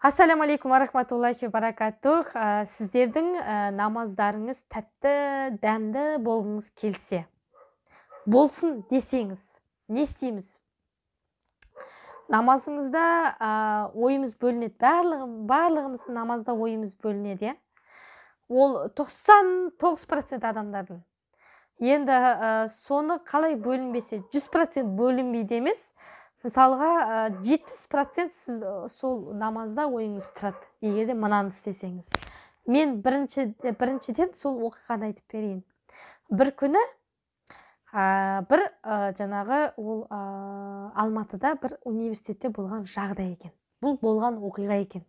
Ассаламу алейкум ва рахматуллахи ва баракатух. Сіздердің намаздарыңыз тәтті, дәмді болғыңыз келсе, болсын десеңіз, не істейміз? Намазыңызда ойымыз бөлінеді. Барлығымыздың намазда ойымыз бөлінеді, Ол 99% адамдардың. Енді соны қалай бөлінбесе, 100% бөлінбейді емес. Мысалға 70% сіз сол намазда ойыңыз тұрады, егерде мынаны істесеңіз. Мен біріншіден сол оқиғаны айтып берейін. Бір күні жаңағы ол Алматыда бір университетте болған жағдай екен. Бұл болған оқиға екен.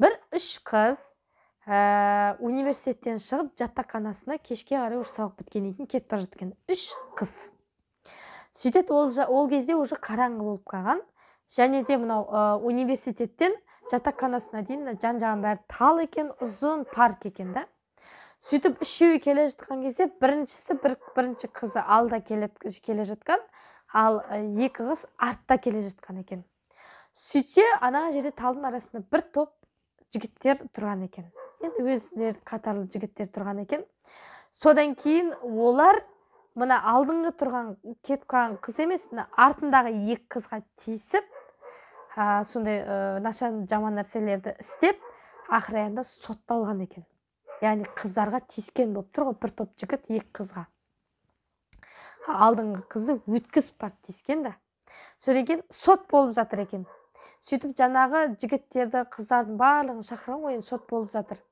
Бір 3 қыз университеттен шығып жатақханасына кешке қарай сабақ біткеннен кейін кетіп бара жатқан 3 қыз. Сөйтет ол кезде уже қараңғы болып қалған. Және де мынау университеттен жатақханасына дейін жан-жағын бәрі тал екен, ұзын парк екен да. Сөйтіп үшеуі келе жатқан кезде бірінші қызы алда келе жатқан, ал екі қыз артта келе жатқан екен. Сөйтсе ана жерде талдың арасында бір топ жігіттер тұрған екен. Енді өздері қатарлы жігіттер тұрған екен. Содан кейін олар мына алдыңғы тұрған кеткен қыз емес, артындағы екі қызға тиісіп, сондай нашар жаман нәрселерді істеп, ақырында сотталған екен. Яғни қыздарға тиіскен болып тұр ғой, бір топ жігіт екі қызға. Алдыңғы қызды өткізіп барып тиіскен да. Содан кейін сот болып жатыр екен. Сөйтіп жаңағы жігіттерді, қыздардың барлығын шақырған ғой, сот болып жатыр.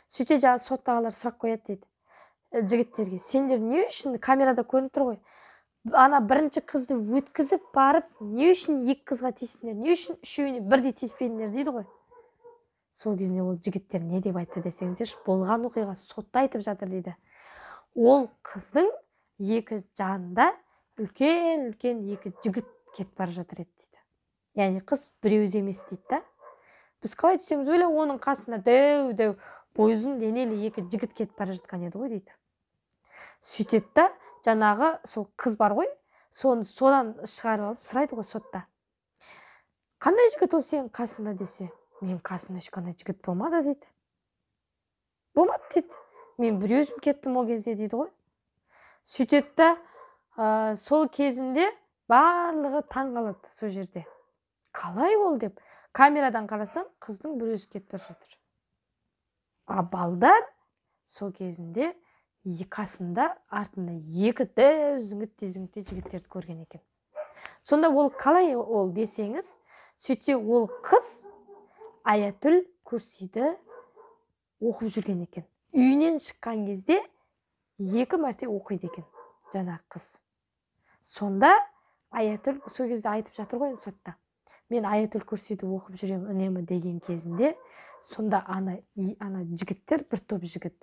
Сөйте жаңағы соттағылар сұрақ қояды дейді жігіттерге. Сендер не үшін, камерада көрініп тұр ғой, ана бірінші қызды өткізіп барып, не үшін екі қызға тиістіңдер, не үшін үшеуіне бірдей тиіспедіңдер дейді ғой. Сол кезінде ол жігіттер не деп айтты десеңіздер, болған оқиға сотта айтып жатыр дейді. Ол қыздың екі жанында үлкен екі жігіт кетіп бара жатыр еді дейді. Яғни қыз біреуі емес дейді да. Біз қалай түсеміз, ойлай, оның қасында дәу бойзұн денелі екі жігіт кетіп бара жатқан еді ғой дейді. Сөйтеді да, жаңағы сол қыз бар ғой, содан шығарып алып сұрайды ғой сотта. Қандай жігіт ол сенің қасында десе, мен қасымда ешқандай жігіт болмады дейді. Болмады дейді. Мен бір өзім кеттім ол кезде дейді ғой. Сөйтеді да, сол кезінде барлығы таң қалады сол жерде. Қалай ол деп, камерадан қарасам, қыздың бір өзі кетіп бара жатыр. Балдар сол кезінде қасында артында екі зіңгіт жігіттерді көрген екен. Сонда ол қалай ол десеңіз, сөйтсе ол қыз Аятүл Курсиді оқып жүрген екен. Үйінен шыққан кезде 2 мәрте оқиды екен жаңағы қыз. Сонда Аятүл сол кезде айтып жатыр ғой сотта. Мен Аятүл Курсиді оқып жүремін үнемі деген кезінде, сонда ана жігіттер, бір топ жігіт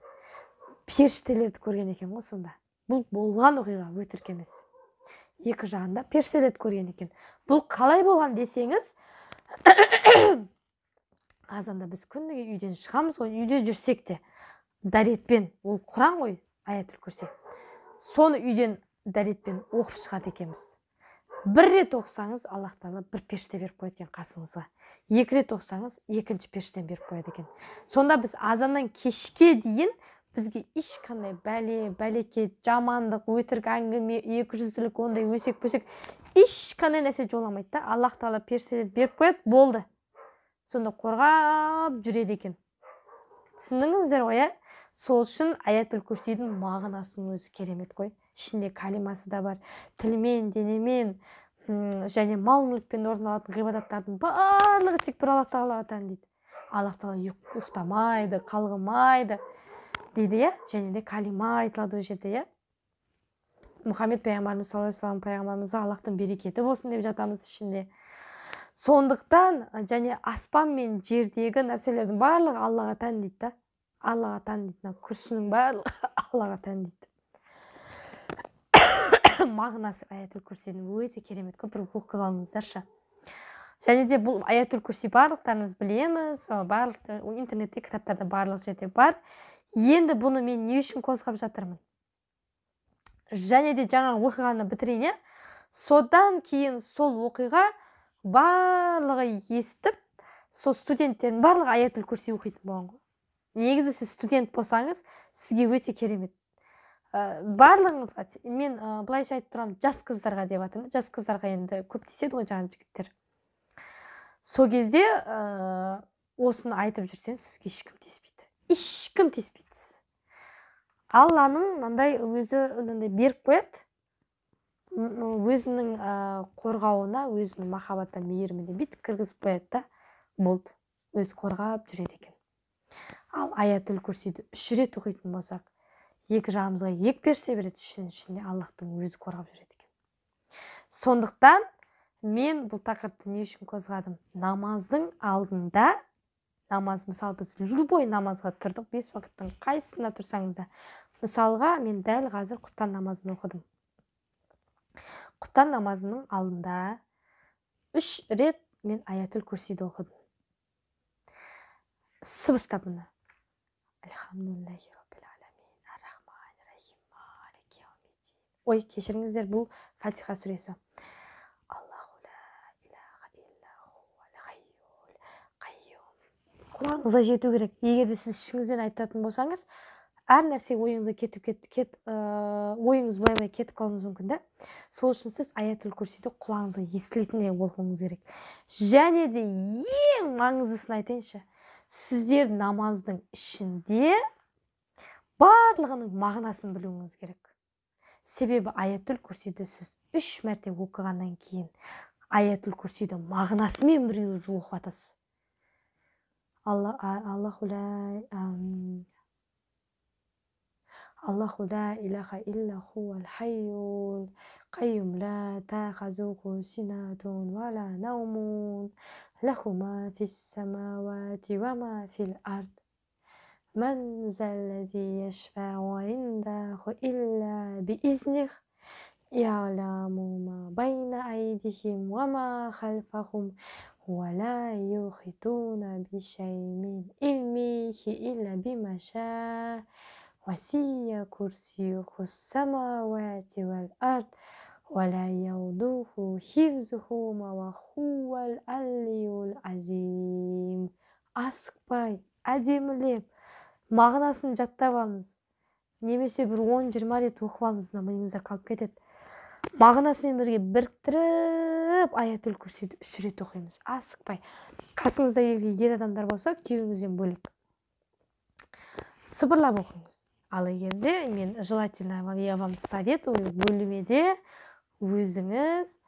періштелерді көрген екен ғой сонда. Бұл болған оқиға өтірік емес. Екі жағында періштелерді көрген екен. Бұл қалай болған десеңіз, азанда біз күніге үйден шығамыз ғой, үйде жүрсек те, дәретпен, ол Құран ғой, Аятүл Курси. Соны үйден дәретпен оқып шығады екенбіз. Бір рет оқысаңыз, Аллах Тағала бір періште беріп қояды екен қасыңызға. 2 рет оқысаңыз, екінші періштен беріп қояды екен. Сонда біз азаннан кешке дейін бізге ешқандай бәлекет, жамандық, өтірік әңгіме, 200-лік ондай өсек-пөсек ешқандай нәрсе жоламайды да. Аллах Тағала періштелерді беріп қояды, болды. Сонда қорғап жүреді екен. Түсіндіңіздер ғой, Сол үшін Аятүл Курсидің мағынасының өзі керемет қой. Ішінде калимасы да бар. Тілмен, денемен және мал-мүлікпен орындалатын ғибадаттардың барлығы тек бір Аллах Тағалаға тән дейді. Аллах Тағала ұйықтамайды, қалғымайды дейді, және де калима айтылады ол жерде. Мұхаммед пайғамбарымыз саллаллаху алейхи ва саллям пайғамбарымызға Аллахтың берекеті болсын деп жатамыз ішінде. Сондықтан және аспан мен жердегі нәрселердің барлығы Аллаға тән дейді да. Аллаға тән дейді. Күрсінің барлығы Аллаға тән дейді. Мағынасы Аятүл Курсидің өте керемет, бір оқып алыңыздаршы. Және де бұл Аятүл Курси барлықтарымыз білеміз, барлық интернетте, кітаптарда барлық жерде бар. Енді бұны мен не үшін қозғап жатырмын? Және де жаңа оқиғаны бітірейін. Содан кейін сол оқиға барлығы естіп, сол студенттердің барлығы аятул курси оқитын болған ғой. Негізі сіз студент болсаңыз, сізге өте керемет. Барлығыңызға, мен былайша айтып тұрамын, жас қыздарға деп атаймын. Жас қыздарға енді көп тиіседі ғой жаңағы жігіттер. Сол кезде осыны айтып жүрсеңіз, сізге ешкім тиіспейді. Ешкім тиіспейді. Алланың мынандай өзі мынандай беріп қояды. Өзінің қорғауына, өзінің махаббатына, мейіріміне бүйтіп кіргізіп қояды да, болды. Өзі қорғап жүреді екен. Ал аятул курсиді 3 рет оқитын болсақ, екі жағымызға екі періште береді, ішінде Аллахтың өзі қорғап жүреді екен. Сондықтан мен бұл тақырыпты не үшін қозғадым? Намаздың алдында, мысалы біз любой намазға тұрдық, 5 уақыттың қайсысына тұрсаңыз да, мысалға мен дәл қазір құптан намазын оқыдым. Құптан намазының алдында 3 рет мен аятул курсиді оқыдым. Сыбыстап мұны. Альхамдулиллахи раббил аламин, ар-рахманир рахим, малики яумиддин. Ой, кешіріңіздер, бұл Фатиха сүресі. Аллаху ла илаха илля хувал хайюл қайюм. Құлағыңызға жету керек. Егер де сіз ішіңізден айтатын болсаңыз, әр нәрсе ойыңызға ойыңыз былай кетіп қалуыңыз мүмкін да. Сол үшін сіз аятул курсиді құлағыңызға естілетіндей оқуыңыз керек. Және де ең маңыздысын айтайыншы. Сіздер намаздың ішінде барлығының мағынасын білуіңіз керек. Себебі аятул курсиді сіз 3 мәрте оқығаннан кейін аятул курсиді мағынасымен бірге оқып атасыз. Аллаху ла илаха илля хувал хайюл қайюм ла тахазуху синатун ва ла наумун лаху ма фис самавати ва ма фил ард ман заллази яшфау индаху илля биизних я'ламу ма байна айдихим ва ма халфахум ва ла юхитуна бишай'ин мин илмихи илля бима шаа وسع كرسيه السماوات والأرض ولا يؤوده حفظهما وهو العلي العظيم. Асықпай, әдемілеп, мағынасын жаттап алыңыз. Немесе бір 10-20 рет оқып алыңыз, миыңызда қалып кетеді. Мағынасымен бірге біріктіріп, аятул курсиді 3 рет оқимыз. Асықпай. Қасыңызда ер адамдар болса, күйеуіңізден бөлек сыбырлап оқыңыз. Ал егерде мен желательно я вам советую бөлмеде өзіңіз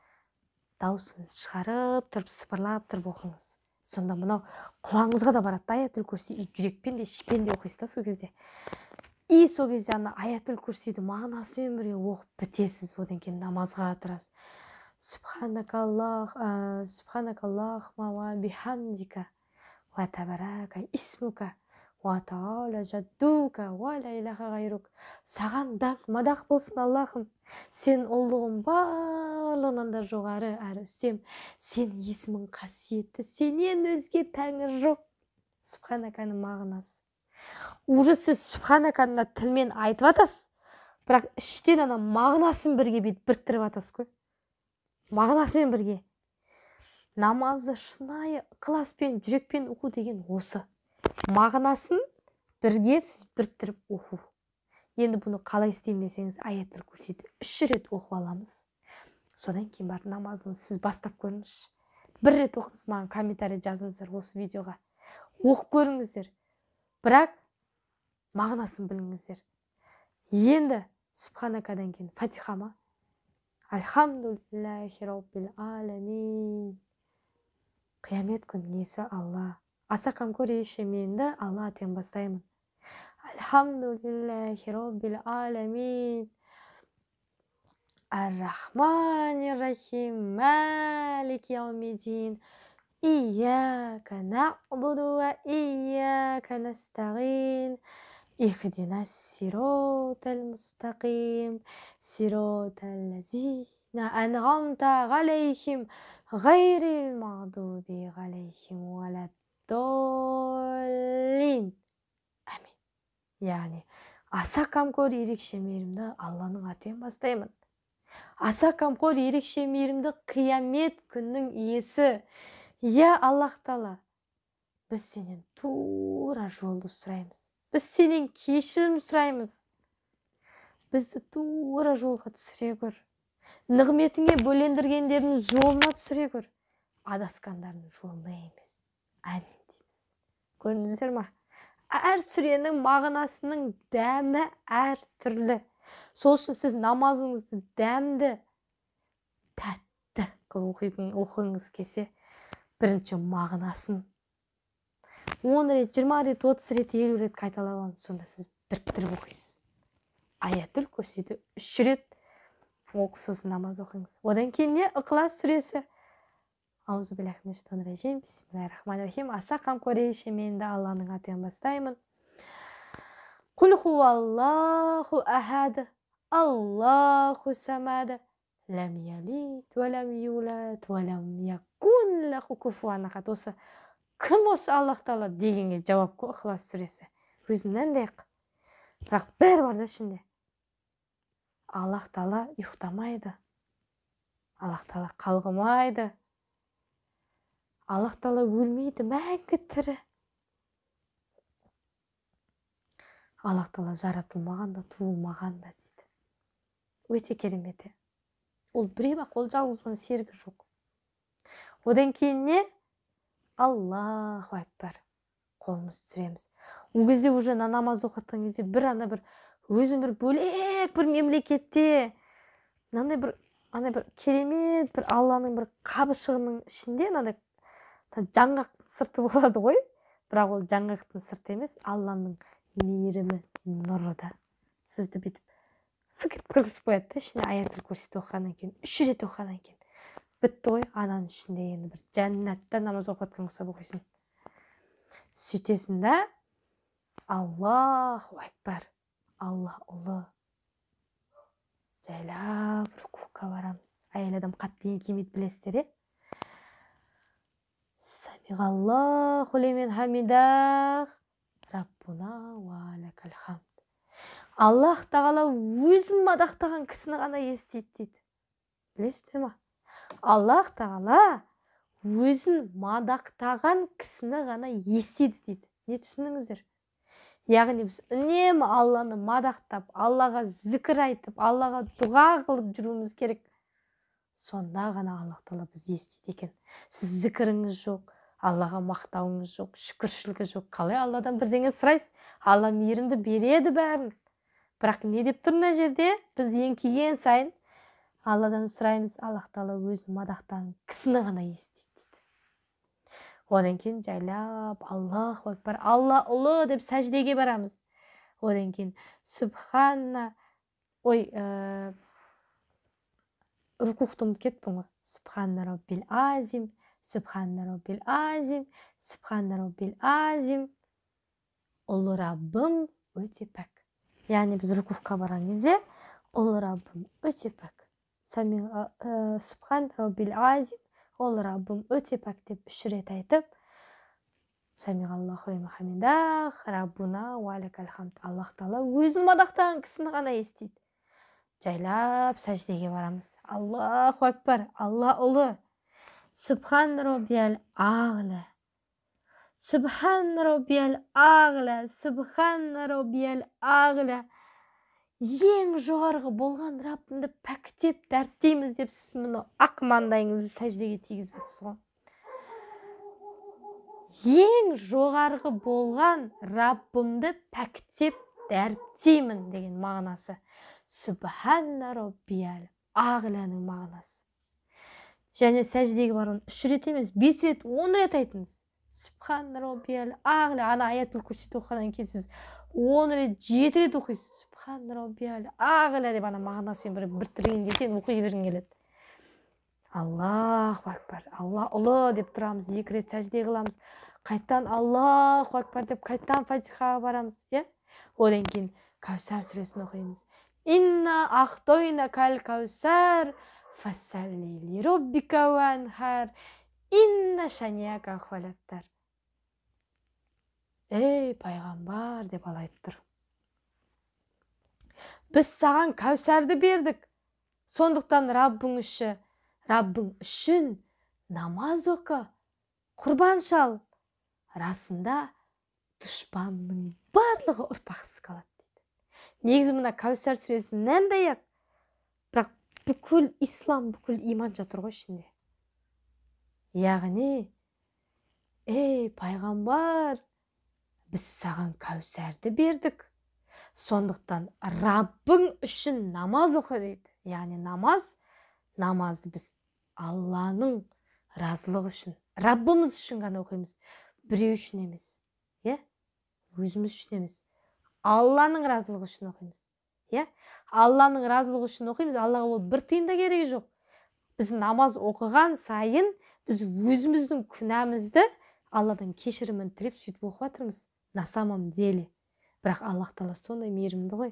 даусыңыз шығарып тұрып, сыбырлап тұрып оқыңыз. Сонда мынау құлағыңызға да барады. Аятул курси жүрекпен де, ішпен де оқисыз да сол кезде. И сол кезде аятул курсиді мағынасымен бірге оқып бітесіз, одан кейін намазға тұрасыз. Субханакаллахумма ва бихамдика ва табарака исмука ва таала жаддука ва ла илаха гайрук. Саған мадақ болсын Аллахым. Сен ұлылығың барлығынан да жоғары әрі үстем. Сен есімің қасиетті. Сенен өзге тәңір жоқ. Субханаканың мағынасы. Уже сіз субханаканы тілмен айтып атасыз, бірақ іштен мағынасын бірге біріктіріп атасыз қой. Мағынасымен бірге. Намазды шынайы ықыласпен, жүрекпен оқу деген осы. Мағынасын бірге сіз біріктіріп оқу. Енді бұны қалай істеймін десеңіз, аятул курсиді 3 рет оқып аламыз. Содан кейін барып намазын сіз бастап көріңізші. 1 рет оқыңыз, маған комментарий жазыңыздар осы видеоға. Оқып көріңіздер. Бірақ мағынасын біліңіздер. Енді субханакадан кейін фатихама. Альхамдулиллахи раббил аламин. Қиямет күн иесі Алла. Аса қамқор иешіменді Алла атен бастаймын. Альхамдулиллахи раббил аламин. Ар-рахманир рахим. Малики яумиддин. إياك نعبد وإياك نستعين اهدنا الصراط المستقيم صراط الذين أنعمت عليهم غير المغضوب عليهم ولا الضالين. Амин. Яғни аса қамқор ерекше мейірімді Алланың атымен бастаймын. Аса қамқор ерекше мейірімді қиямет күннің иесі Я Аллах Тағала, біз сенен тура жолды сұраймыз. Біз сенен кешірім сұраймыз. Бізді тура жолға түсіре көр. Нығметіңе бөлендіргендердің жолына түсіре көр. Адасқандардың жолына емес. Әмин дейміз. Көрдіңіздер ма? Әр сүренің мағынасының дәмі әр түрлі. Сол үшін сіз намазыңызды дәмді, тәтті қылып оқыңыз келсе, бірінші мағынасын 10 рет, 20 рет, 30 рет, 50 рет қайталап алыңыз, сонда сіз біріктіріп оқисыз. Аятүл Курсиді 3 рет оқып сосын намаз оқыңыз. Одан кейін не? Ықылас сүресі. Аузу биллахи минаш шайтанир ражим. Бисмиллахир-рахманир-рахим. Аса қамқор етші, мен де Алланың атымен бастаймын. Құл хуаллаху ахад, Аллаху самад, лам ялид, ва лам юлад, ва лам якун лаху куфуан ахад. Осы кім осы Аллах Тағала дегенге жауап қой, Ықылас сүресі. Өзімнен дейік. Бірақ бәрі бар да ішінде. Аллах Тағала ұйықтамайды. Аллах Тағала қалғымайды. Аллах Тағала өлмейді, мәңгі тірі. Аллах Тағала жаратылмаған да, туылмаған да дейді. Өте керемет. Ол біреу ақ, ол жалғыз, оның серігі жоқ. Одан кейін не? Аллаху акбар. Қолымыз түсіреміз. Ол кезде уже намаз оқытқан кезде бір өзім бір бөлек бір мемлекетте, бір керемет бір Алланың бір қабышығының ішінде жаңғақтың сырты болады ғой. Бірақ ол жаңғақтың сырты емес, Алланың мейірімі, нұры да. Сізді бүйтіп фікір кіргізіп қояды да, ішіне Аятүл Курсиді оқығаннан кейін, 3 рет оқығаннан кейін. Бітті ғой, ананың ішінде енді бір жәннатта намаз оқытқан құсап оқисың. Сөйтесің да, Аллаху акбар, Алла ұлы. Жайлап рукуға барамыз. Әйел адам қатты кимейді, білесіздер, Самиғаллаху лимен хамидах, Раббуна ва лакал хамд. Аллах Тағала өзін мадақтаған кісіні ғана естиді дейді. Білесіздер ма? Аллах Тағала өзін мадақтаған кісіні ғана естиді дейді. Не түсініңіздер? Яғни біз үнемі Алланы мадақтап, Аллаға зікір айтып, Аллаға дұға қылып жүруіміз керек. Сонда ғана Аллах Тағала біз естиді екен. Сіз зікіріңіз жоқ, Аллаға мақтауыңыз жоқ, шүкіршілігі жоқ. Қалай Алладан бірдеңе сұрайсыз? Алла мейірімді береді бәрін. Бірақ не деп тұр мына жерде? Біз еңкейген сайын Алладан сұраймыз, Аллах Тағала өзін мадақтаған кісіні ғана естиді дейді. Одан кейін жайлап Аллаху акбар, Алла ұлы деп сәждеге барамыз. Одан кейін Субханна, рукуқты ұмытып кеттім ғой. Субханна роббил азим, Субханна роббил азим, Субханна роббил азим. Ұлы Раббым өте пәк. Яғни біз рукуға барған кезде ұлы Раббым өте пәк. Субхан роббил азим, ұлы Раббым өте пәк деп 3 рет айтып, Самиғаллаху лимен хамидах, Раббуна ва лакал хамд. Аллах Тағала өзін мадақтаған кісіні ғана естиді. Жайлап сәждеге барамыз. Аллаху акбар, Алла ұлы. Субхан роббиял ағла, Субхан роббиял ағла, Субхан роббиял ағла. Ең жоғарғы болған Раббымды пәктеп, дәріптейміз деп сіз мұны ақ маңдайыңызды сәждеге тигізіп отырсыз ғой. Ең жоғарғы болған Раббымды пәктеп, дәріптеймін деген мағынасы. Субханна роббиял ағланың мағынасы. Және сәждеге барған 3 рет емес, 5 рет, 10 рет айтыңыз. Субханна роббиял ағла. Ана Аятүл Курсиді оқығаннан кейін сіз 10 рет, 7 рет оқисыз. Субханна роббиял ағла деп ана мағынасын біріктіргенге кейін оқи бергің келеді. Аллаху акбар, Алла ұлы деп тұрамыз, 2 рет сәжде қыламыз. Қайттан Аллаху акбар деп қайттан фатихаға барамыз. Одан кейін Кәусар сүресін оқимыз. Инна ақтойна кәл кәусар, фассалли ли роббика ванхар, инна шанияка хуалаттар. Ей, пайғамбар деп Алла айтып тұр. Біз саған Кәусарды бердік. Сондықтан Раббың үшін намаз оқы, құрбан шал. расында дұшпанның барлығы ұрпақсыз қалады дейді. Негізі мына Кәусар сүресі мынандай ақ, бірақ бүкіл ислам, бүкіл иман жатыр ғой ішінде. Яғни, ей пайғамбар, біз саған Кәусәрді бердік. Сондықтан Раббың үшін намаз оқы дейді. Яғни намазды біз Алланың разылығы үшін, Раббымыз үшін ғана оқимыз. Біреу үшін емес. Өзіміз үшін емес. Алланың разылығы үшін оқимыз. Алланың разылығы үшін оқимыз. Аллаға ол бір тиын да керегі жоқ. Біз намаз оқыған сайын біз өзіміздің күнәмізді Алладан кешірімін тілеп сөйтіп оқып жатырмыз. На самом деле. Бірақ Аллах Тағала сондай мейірімді ғой.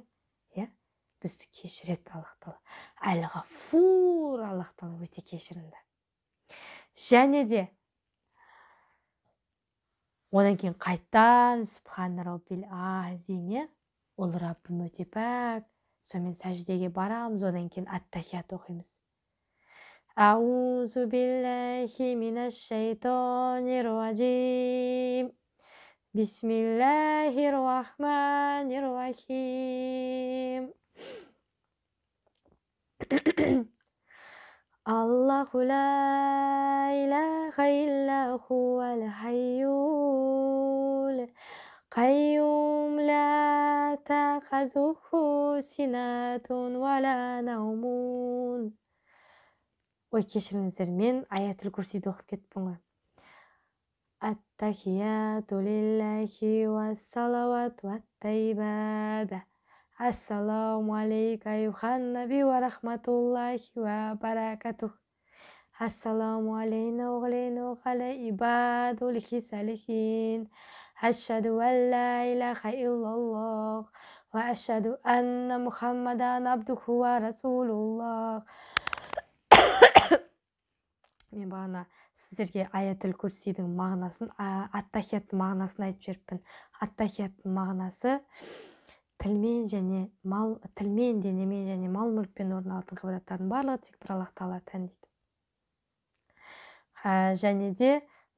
Бізді кешіреді Аллах Тағала. Әл-Ғафур, Аллах Тағала өте кешірімді. Және де одан кейін қайтан Субхан Раббил Азим, ол Раббым өте пәк. Сонымен сәждеге барамыз, одан кейін ат-тахият оқимыз. Аузу биллахи минаш шайтанир ражим. Бисмиллахир рахманир рахим. Аллаху ла илаха илля хувал хайюл қайюм ла тахазуху синатун вала наумун. Ой, кешіріңіздер, мен аятул курсиді оқып кетпін ғой. Ат-тахияту лиллахи вассалават ват-тайбада. Ассаламу алейка юхан наби ва рахматуллахи ва баракатух. Ассаламу алейна ва алейна ва аля ибадулхи салихин. Ашхаду ан ла илаха иллаллах ва ашхаду анна Мухаммадан абдуху ва расулуллах. Мен бағана сіздерге аятул курсидің мағынасын, ат-тахияттың мағынасын айтып жүріппін. Ат-тахияттың мағынасы тілмен денемен және мал мүлікпен орын алатын ғибадаттардың барлығы тек бір Аллах Тағала тән дейді. Және де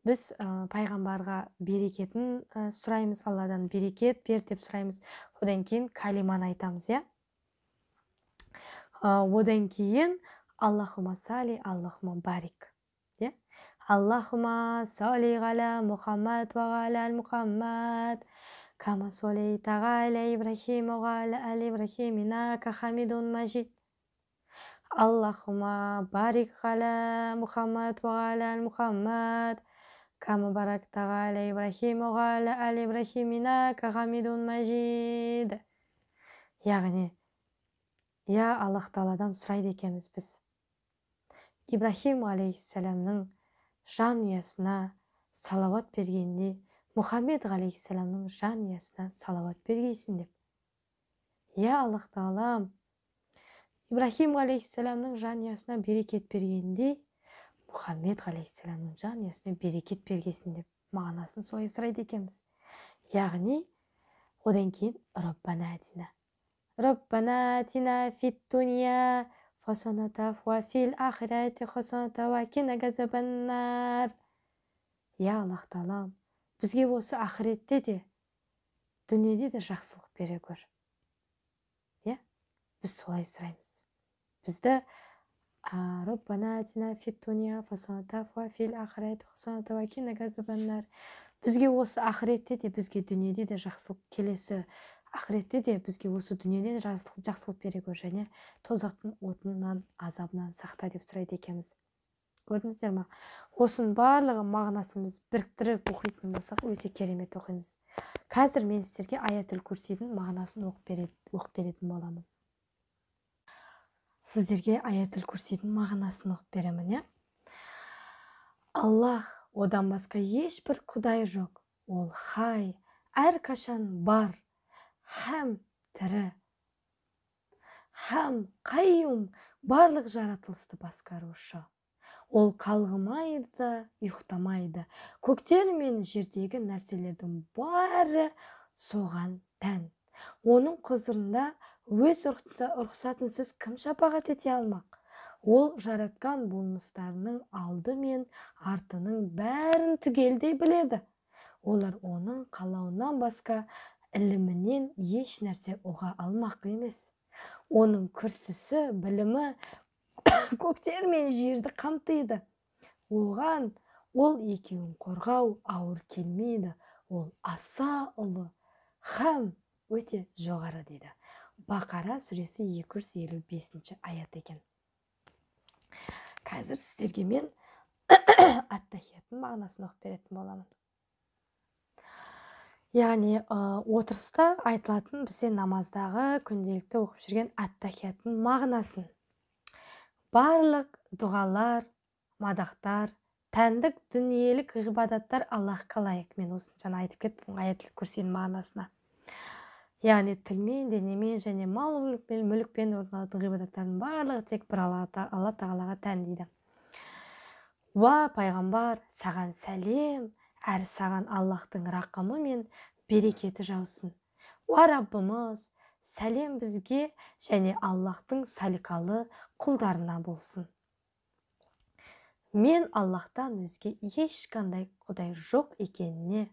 біз пайғамбарға берекетін сұраймыз, Алладан берекет бер деп сұраймыз. Одан кейін калиманы айтамыз, одан кейін Аллахума сали, Аллахума барик. Аллахума сали ғала Мухаммад ва ғала Мухаммад. Кама солейта ғала Ибрахим ва ғала али Ибрахим иннака хамидун мажид. Аллахума барик ғала Мухаммад ва ғала Мухаммад. Кама баракта ғала Ибрахим ва ғала али Ибрахим иннака хамидун мажид. Яғни, Аллах Тағаладан сұрайды екенбіз біз. Ибрахим алейхиссаламның жанұясына салауат бергенде, Мұхаммед алейхиссаламның жанұясына салауат бергейсін деп. Аллах Тағала Ибрахим алейхиссаламның жанұясына берекет бергенде, Мұхаммед алейхиссаламның жанұясына берекет бергейсін деп мағынасын солай сұрайды екенбіз. Яғни, одан кейін Раббана атина фит дуния хасаната ва фил ахирати хасаната ва қина азабан нар. Аллах Тағала, бізге осы ақыретте де, дүниеде де жақсылық бере көр. Біз солай сұраймыз. Бізді Раббана атина фит дуния хасаната ва фил ахирати хасаната ва қина азабан нар. Бізге осы ақыретте де, бізге дүниеде де жақсылық, келесі ақыретте де бізге осы дүниеде жақсылық бере көр, және тозақтың отынан, азабынан сақта деп сұрайды екенбіз. Көрдіңіздер ма? Осының барлығы мағынасымыз біріктіріп оқитын болсақ, өте керемет оқимыз. Қазір мен сіздерге аятул курсидің мағынасын оқып беретін боламын. Сіздерге аятул курсидің мағынасын оқып беремін, Аллах, одан басқа ешбір құдай жоқ. Ол хай, әрқашан бар, һәм тірі, һәм қайюм, барлық жаратылысты басқарушы. Ол қалғымайды да, ұйықтамайды. Көктер мен жердегі нәрселердің бәрі соған тән. Оның құзырында өз рұқсатынсыз кім шапағат ете алмақ? Ол жаратқан болмыстарының алды мен артының бәрін түгелдей біледі. олар оның қалауынан басқа ілімінен еш нәрсе ұға алмақ емес. Оның күрсісі, білімі көктер мен жерді қамтиды. Оған ол екеуін қорғау ауыр келмейді. Ол аса ұлы һәм өте жоғары дейді. Бақара сүресі 255 аят екен. Қазір сіздерге мен ат-тахияттың мағынасын оқып беретін боламын. Яғни отырыста айтылатын бізде намаздағы күнделікті оқып жүрген ат-тахияттың мағынасын. Барлық дұғалар, мадақтар, тәндік дүниелік ғибадаттар Аллахқа лайық. Мен осыны жаңа айтып кеттім аятыл курсидің мағынасына. Яғни тілмен, денемен және мал мүлікпен орындалатын ғибадаттардың барлығы тек бір Алла Тағалаға тән дейді. Уа пайғамбар, саған сәлем, әрі саған Аллахтың рақымы мен берекеті жаусын. Уа Раббымыз, сәлем бізге және Аллахтың салиқалы құлдарына болсын. Мен Аллахтан өзге ешқандай құдай жоқ екеніне,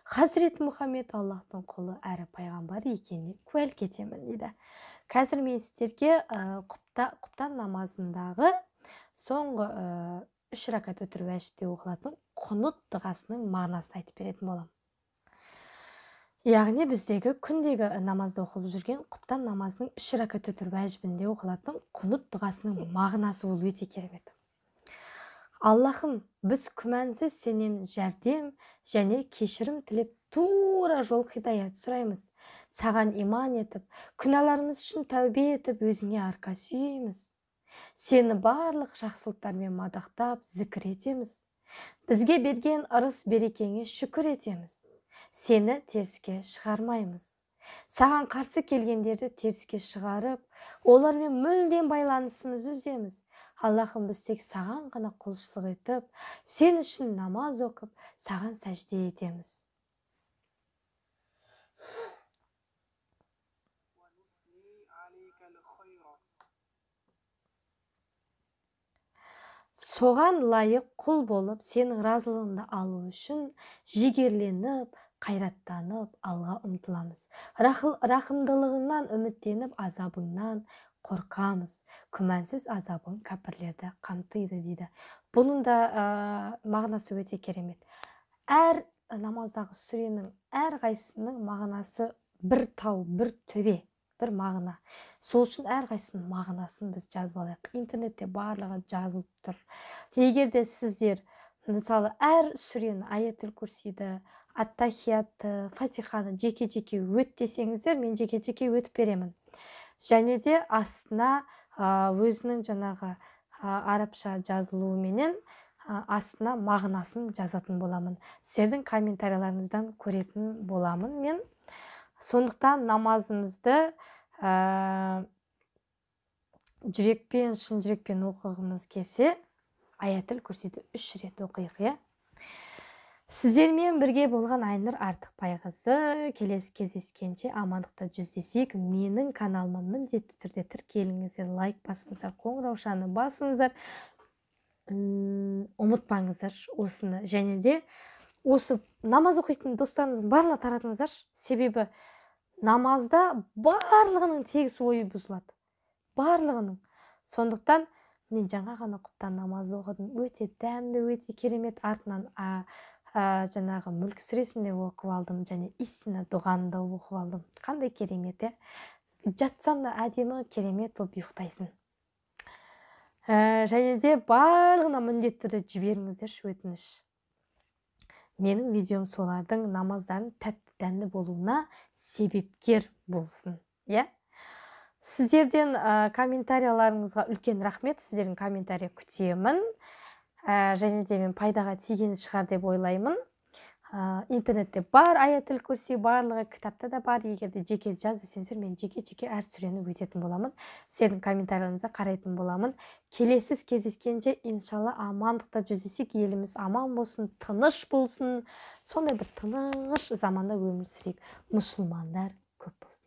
Хазірет Мұхаммед Аллахтың құлы әрі пайғамбар екеніне куәлік етемін дейді. Қазір мен сіздерге құптан намазындағы соңғы 3 ракат өтір уәжіпте оқылатын құнут дұғасының мағынасын айтып беретін боламын. Яғни біздегі күндегі намазда оқылып жүрген құптан намазының 3 ракат өтір уәжібінде оқылатын құнут дұғасының мағынасы ол өте керемет. Аллахым, біз күмәнсіз сенен жәрдем және кешірім тілеп тура жол хидаят сұраймыз. Саған иман етіп, күнәларымыз үшін тәубе етіп, өзіңе арқа сүйейміз. Сені барлық жақсылықтармен мадақтап, зікір етеміз. Бізге берген ырыс берекеңе шүкір етеміз. Сені теріске шығармаймыз. Саған қарсы келгендерді теріске шығарып, олармен мүлдем байланысымызды үземіз. Аллахым, біз тек саған ғана құлшылық етіп, сен үшін намаз оқып, саған сәжде етеміз. Соған лайық құл болып, сенің разылығыңды алу үшін жігерленіп, қайраттанып, алға ұмтыламыз. Рақымдылығыңнан үміттеніп, азабыңнан қорқамыз. Күмәнсіз азабың кәпірлерді қамтиды дейді. Бұның да мағынасы өте керемет. Әр намаздағы сүренің әр қайсының мағынасы бір тау, бір төбе, бір мағына. Сол үшін әр қайсының мағынасын біз жазып алайық. Интернетте барлығы жазылып тұр. Егер де сіздер мысалы әр сүрені, аятул курсиді, ат-тахиятты, фатиханы жеке-жеке өт десеңіздер, мен жеке-жеке өтіп беремін. Және де астына өзінің жаңағы арабша жазылуыменен астына мағынасын жазатын боламын. Сіздердің комментарийларыңыздан көретін боламын мен. Сондықтан намазымызды жүрекпен, шын жүрекпен оқығымыз келсе, аятул курсиді 3 рет оқиық. Сіздермен бірге болған Айнұр Артықбайқызы. Келесі кездескенше амандықта жүздесейік. Менің каналыма міндетті түрде тіркеліңіздер, лайк басыңыздар, қоңыраушаны басыңыздар. Ұмытпаңыздар осыны. Және де осы намаз оқитын достарыңыздың барлығына таратыңыздар. Себебі намазда барлығының тегіс ойы бұзылады. Барлығының. Сондықтан мен жаңа ғана құптан намазы оқыдым. Өте дәмді, өте керемет. Артынан жаңағы мүлк сүресінде оқып алдым, және истина дұғаны да оқып алдым. Қандай керемет, жатсам да әдемі керемет болып ұйықтайсың. Және де барлығына міндетті түрде жіберіңіздер, өтініш. Менің видеом солардың намаздарын тәтті дәмді болуына себепкер болсын. Сіздерден комментарияларыңызға үлкен рахмет. Сіздердің комментарий күтемін. Және де мен пайдаға тигені шығар деп ойлаймын. Интернетте бар аятул курси, барлығы кітапта да бар. Егер де жеке жаз десеңіздер, мен жеке-жеке әр сүрені өтетін боламын. Сіздердің комментарийларыңызға қарайтын боламын. Келесі кездескенше иншалла амандықта жүздесек, еліміз аман болсын, тыныш болсын. Сондай бір тыныш заманда өмір сүрейік. Мұсылмандар көп болсын.